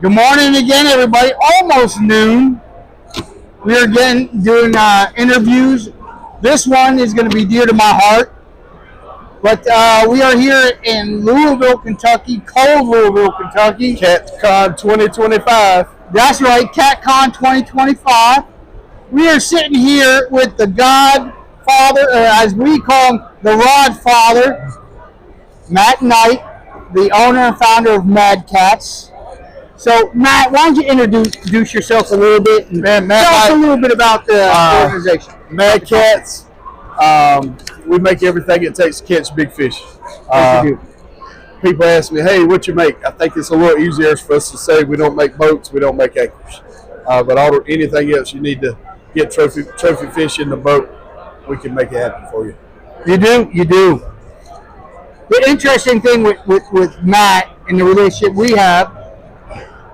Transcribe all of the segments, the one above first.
Good morning again, everybody. Almost noon. We are again doing interviews. This one is going to be dear to my heart. But we are here in Louisville, Kentucky, cold Louisville, Kentucky. CATCON 2025. That's right, CATCON 2025. We are sitting here with the Godfather, or as we call him, the Rodfather, Matt Knight, the owner and founder of MadKatz. So, Matt, why don't you introduce yourself a little bit and tell us a little bit about the organization. MadKatz, we make everything it takes to catch big fish. People ask me, hey, what you make? I think it's a little easier for us to say we don't make boats, we don't make anchors. But anything else you need to get trophy fish in the boat, we can make it happen for you. You do. The interesting thing with Matt and the relationship we have,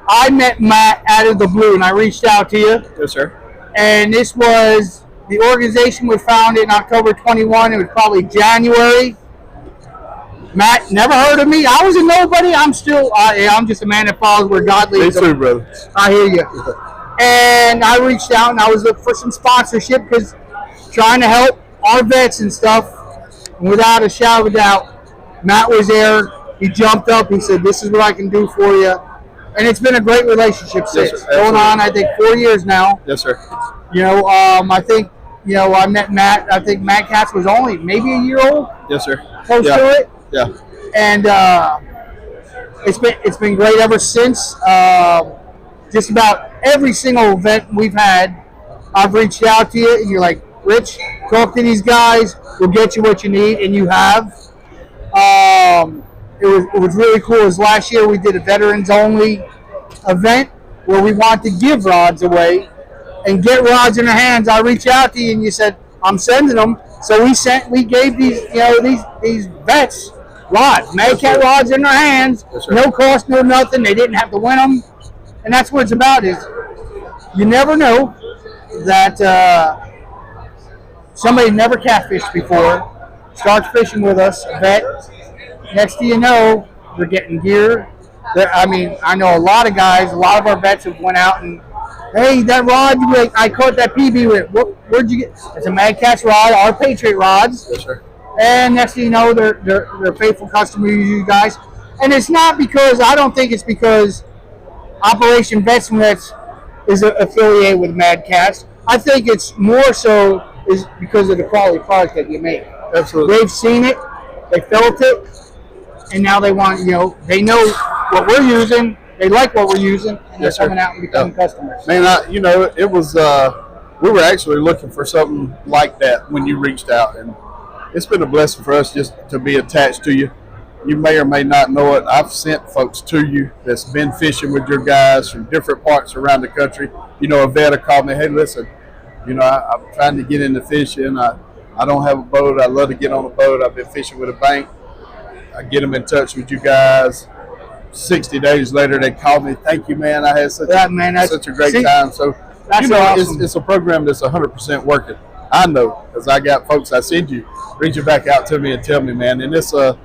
I met Matt out of the blue, and I reached out to you. Yes, sir. And this was, the organization was founded in October 21. It was probably January. Matt never heard of me. I was a nobody. I'm just a man that follows where God leads. Me too, brother. I hear you. And I reached out, and I was looking for some sponsorship because trying to help our vets and stuff. And without a shadow of a doubt, Matt was there. He jumped up. He said, this is what I can do for you. And it's been a great relationship since. Yes, going on, I think, 4 years now. Yes, sir. I think, I met Matt. I think MadKatz was only maybe a year old. Yes, sir. Close to it. Yeah. And it's been great ever since. Just about every single event we've had, I've reached out to you, and you're like, Rich, talk to these guys. We'll get you what you need, and you have. It was really cool. It was last year we did a veterans only event where we wanted to give rods away and get rods in their hands. I reached out to you and you said, I'm sending them. So we gave these vets rods, MadKatz rods in their hands, yes, no cost, no nothing. They didn't have to win them. And that's what it's about, is you never know that somebody never catfished before starts fishing with us, a vet. Next thing you know, they're getting gear. I know a lot of guys, a lot of our vets have went out and, hey, that rod I caught that PB with. Where'd you get? It's a MadKatz rod, our Patriot rods. Yes, sir. And next thing you know, they're faithful customers, you guys. And it's not because, I don't think it's because Operation Vets is affiliated with MadKatz. I think it's more so is because of the quality product that you make. Absolutely. They've seen it, they felt it, and now they want, they know what we're using, they like what we're using, and they're coming out and becoming customers. Man, it was, we were actually looking for something like that when you reached out, and it's been a blessing for us just to be attached to you. You may or may not know it. I've sent folks to you that's been fishing with your guys from different parts around the country. A vet will call me, hey, listen, I'm trying to get into fishing. I don't have a boat. I'd love to get on a boat. I've been fishing with a bank. I get them in touch with you guys. 60 days later, they call me. Thank you, man. I had such a great time. So, awesome. It's a program that's 100% working. I know, because I got folks I send you reaching back out to me and tell me, man. And it's a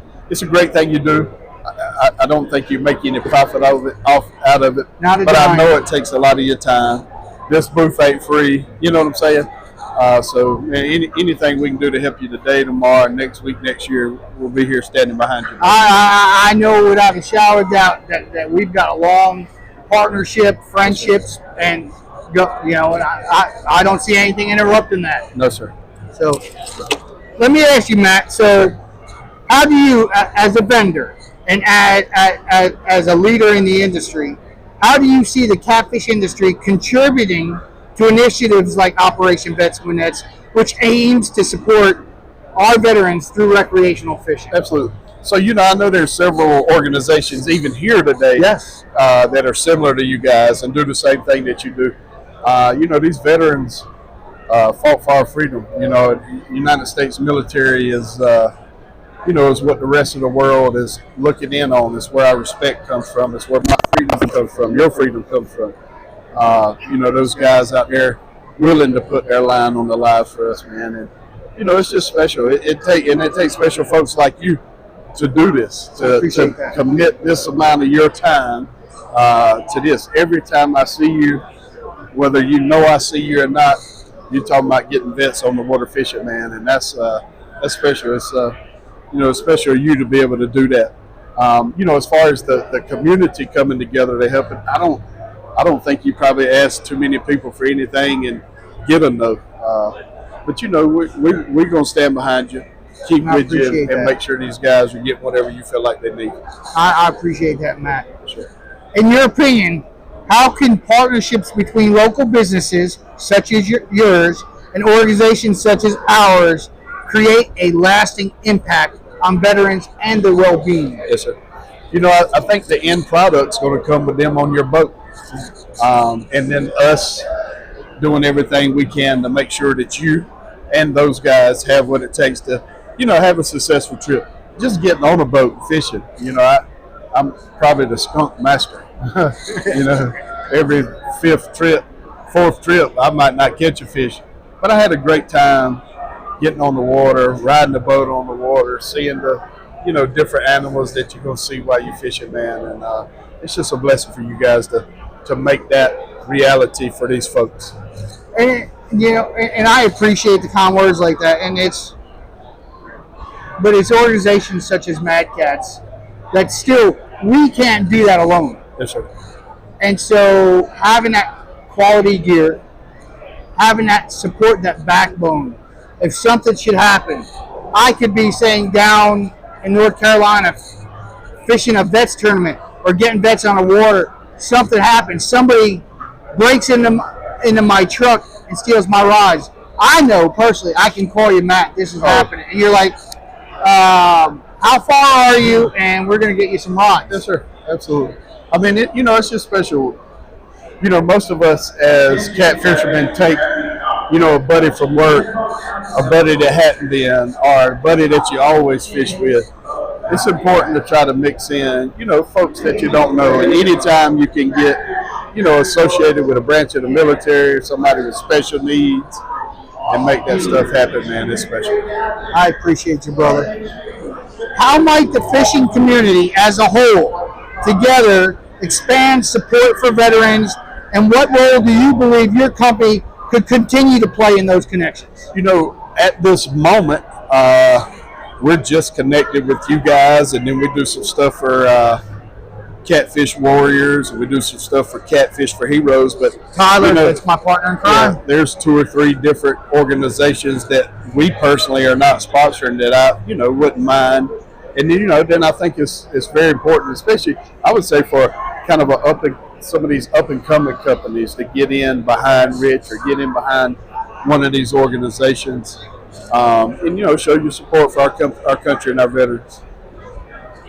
great thing you do. I don't think you make any profit out of it. But I know it takes a lot of your time. This booth ain't free. You know what I'm saying? So anything we can do to help you today, tomorrow, next week, next year, we'll be here standing behind you. I know without a shadow of doubt that we've got a long partnership, friendships, and I don't see anything interrupting that. No, sir. So let me ask you, Matt. So how do you, as a vendor and as a leader in the industry, how do you see the catfish industry contributing to initiatives like Operation Vets When Nets, which aims to support our veterans through recreational fishing? Absolutely. So, I know there's several organizations even here today yes. That are similar to you guys and do the same thing that you do. These veterans fought for our freedom. The United States military is what the rest of the world is looking in on. It's where our respect comes from. It's where my freedom comes from. Your freedom comes from. Those guys out there willing to put their line on the line for us, man. And, it's just special. It takes special folks like you to do this, to commit this amount of your time to this. Every time I see you, whether you know I see you or not, you're talking about getting vets on the water fishing, man, and that's special. It's special of you to be able to do that. As far as the community coming together to help it, I don't think you probably ask too many people for anything and get a no. But we're gonna stand behind you, keep with you, and make sure these guys are getting whatever you feel like they need. I appreciate that, Matt. Sure. In your opinion, how can partnerships between local businesses such as yours and organizations such as ours create a lasting impact on veterans and their well-being? Yes, sir. I think the end product's going to come with them on your boat, and then us doing everything we can to make sure that you and those guys have what it takes to, have a successful trip. Just getting on a boat and fishing. I'm probably the skunk master. Every fourth trip, I might not catch a fish, but I had a great time getting on the water, riding the boat on the water, seeing the, different animals that you're going to see while you're fishing, man. And it's just a blessing for you guys to make that reality for these folks. And, and I appreciate the kind words like that. But it's organizations such as MadKatz that still, we can't do that alone. Yes, sir. And so having that quality gear, having that support, that backbone, if something should happen, I could be saying down in North Carolina fishing a vets tournament or getting vets on the water, something happens, somebody breaks into my truck and steals my rods. I know personally I can call you, Matt, this is happening. And you're like, how far are you? And we're going to get you some rods. Yes, sir. Absolutely. I mean, it's just special. Most of us as cat fishermen take, a buddy from work, a buddy that hadn't been, or a buddy that you always fish with. It's important to try to mix in, folks that you don't know. And anytime you can get, associated with a branch of the military or somebody with special needs and make that stuff happen, man, it's special. I appreciate you, brother. How might the fishing community as a whole together expand support for veterans, and what role do you believe your company could continue to play in those connections? At this moment, we're just connected with you guys, and then we do some stuff for Catfish Warriors, and we do some stuff for Catfish for Heroes. But Tyler, that's my partner in crime. Yeah, there's 2 or 3 different organizations that we personally are not sponsoring that I, wouldn't mind. And then I think it's very important, especially I would say for kind of some of these up and coming companies to get in behind Rich or get in behind one of these organizations, and show your support for our country and our veterans.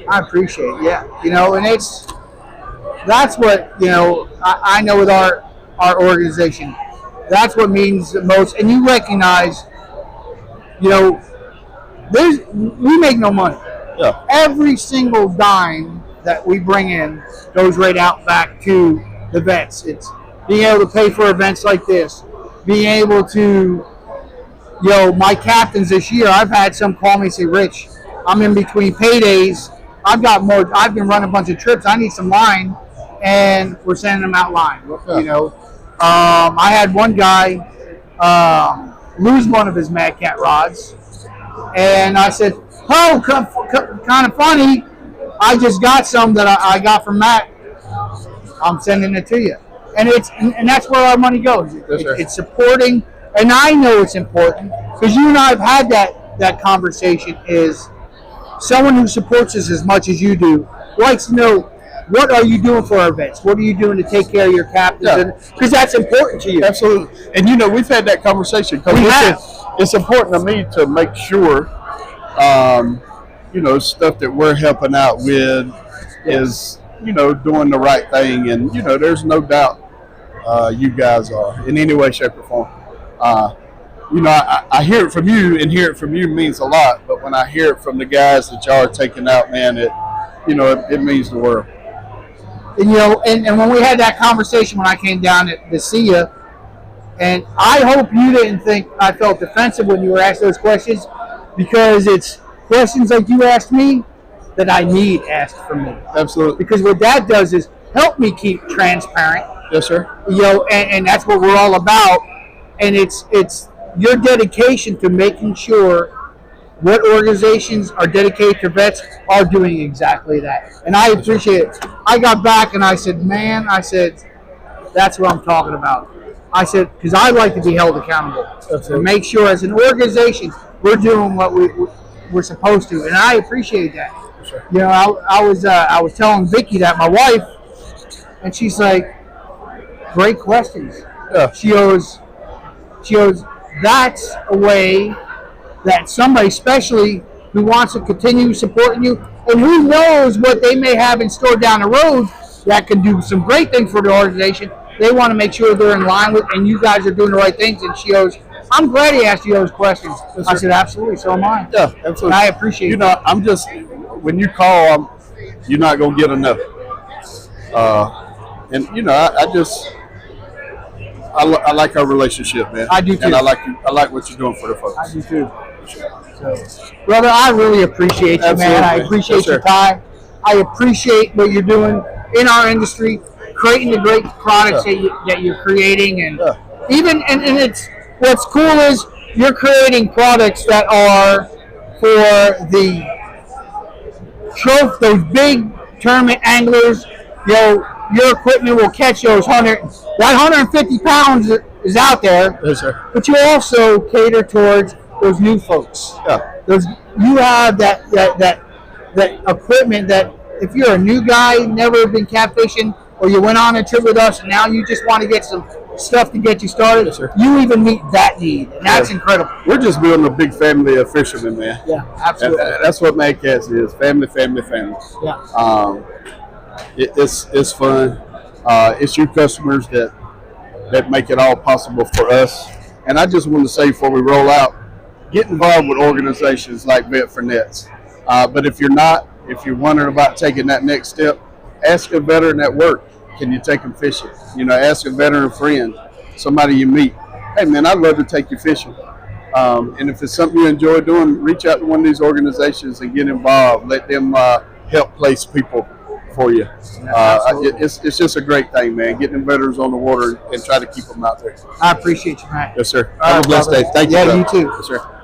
I appreciate it, yeah. And that's what, I know with our organization, that's what means the most. And you recognize, we make no money. Yeah. Every single dime that we bring in goes right out back to the vets. It's being able to pay for events like this, being able to, my captains this year, I've had some call me and say, Rich, I'm in between paydays. I've been running a bunch of trips. I need some line, and we're sending them out line. Yeah. I had one guy lose one of his Mad Cat rods, and I said, kind of funny. I just got some that I got from Matt. I'm sending it to you, and that's where our money goes. It's supporting, and I know it's important because you and I have had that conversation. Is someone who supports us as much as you do likes to know, what are you doing for our vets? What are you doing to take care of your captains? Because that's important to you. Absolutely. And we've had that conversation. It's important to me to make sure, stuff that we're helping out with is, doing the right thing. And, there's no doubt you guys are in any way, shape, or form. I hear it from you, and hear it from you means a lot. But when I hear it from the guys that y'all are taking out, man, it means the world. And when we had that conversation when I came down to see you, and I hope you didn't think I felt defensive when you were asked those questions, because it's questions like you asked me that I need asked from me. Absolutely. Because what that does is help me keep transparent. Yes, sir. And that's what we're all about. And it's your dedication to making sure what organizations are dedicated to vets are doing exactly that. And I appreciate it. I got back and I said, man, that's what I'm talking about. I said, because I like to be held accountable to make sure as an organization we're doing what we're supposed to. And I appreciate that. Sure. I was telling Vicky that, my wife, and she's like, great questions. Yeah. She goes, that's a way that somebody, especially who wants to continue supporting you, and who knows what they may have in store down the road that can do some great things for the organization. They want to make sure they're in line with, and you guys are doing the right things. And she goes, I'm glad he asked you those questions. I said, absolutely, so am I. Yeah, absolutely. And I appreciate it. I'm just, when you call, you're not going to get enough. And, I like our relationship, man. I do too. And I like what you're doing for the folks. I do too. So, brother, I really appreciate you, Absolutely. man. I appreciate your time. I appreciate what you're doing in our industry, creating the great products that you're creating, and and it's what's cool is you're creating products that are for the those big tournament anglers. Your equipment will catch those 150 pounds is out there. Yes, sir. But you also cater towards those new folks. Yeah. You have that equipment that if you're a new guy, never been catfishing, or you went on a trip with us and now you just want to get some stuff to get you started, yes, sir. You even meet that need, and that's incredible. We're just building a big family of fishermen, man. Yeah, absolutely. And that's what MadKatz is: family, family, family. Yeah. It's fun. It's you customers that make it all possible for us. And I just want to say before we roll out, get involved with organizations like Vet for Nets. But if you're wondering about taking that next step, ask a veteran at work, can you take them fishing? Ask a veteran friend, somebody you meet. Hey man, I'd love to take you fishing. And if it's something you enjoy doing, reach out to one of these organizations and get involved. Let them help place people for you. It's just a great thing, man. Getting them veterans on the water and try to keep them out there. I appreciate you, man. Yes, sir. Have a blessed day. Thank you. Yeah, you too. Yes, sir.